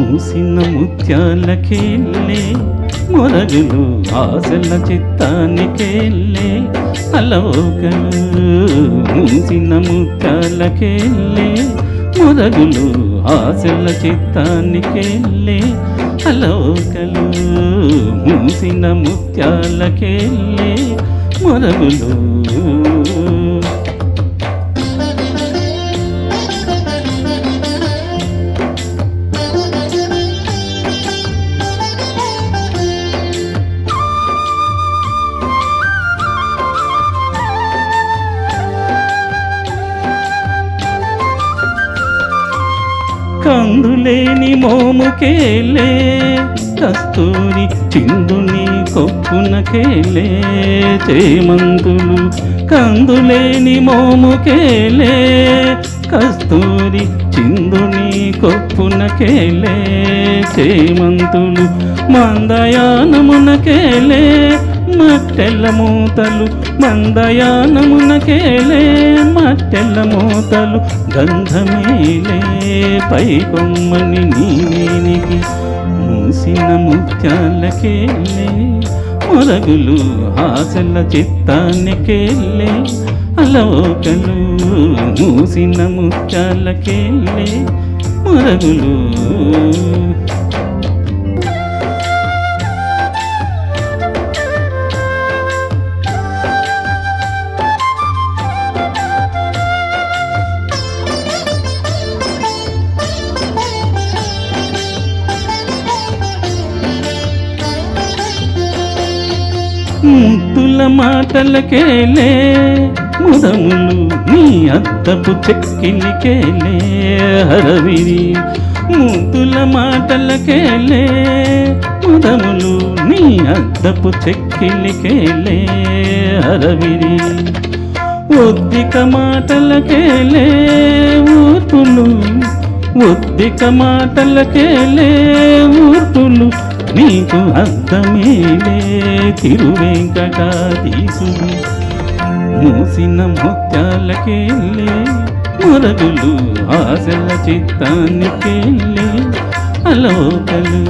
మూసిన ముత్యాలకేళ్ళే మొరగులు ఆశల చిత్తానికేళ్ళే అలవోకలు మూసిన ముత్యాలకేళ్ళే మొరగులు ఆశల చిత్తానికేళ్ళే అలవోకలు మూసిన ముత్యాలకేళ్ళే మొరగులు కందులేని మోముకేలే కస్తూరి చిందుని కొప్పునకేలే చేమంతులు కందులేని మోముకేలే కస్తూరి చిందుని కొప్పునకేలే చేమంతులు మందయానమునకేలే మట్టెల మూతలు మందయానమునకేలే మట్టెల మూతలు గంధమేలే పై కొమ్మని నీవేనికి మూసిన ముత్యాలకేలే మొరగులు ఆశల చిత్తానికేలే అలవోకలు మూసిన ముత్యాలకేలే మొరగులు ముద్దుల మాటలకేలే ముదములు నీ అద్దపు చెక్కిలికేలే హరవిరి ముద్దుల మాటలకేలే ముదములు నీ అద్దపు చెక్కిలికేలే హరవిరి ఒద్దిక మాటలకేలే ఊర్పులు ఒద్దిక మాటలకేలే ఊర్పులు నీకు అద్దమేలే తిరువెంకటాధీశుడు మూసిన ముత్యాలకేలే మొరగులు ఆశల చిత్తానికేలే అలోకలు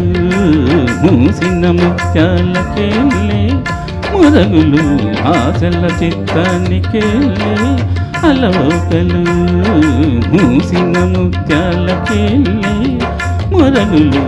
మూసిన ముత్యాలకేలే మొరగులు ఆశల చిత్తానికేలే అలోకలు మూసిన ముత్యాలకేలే మొరగులు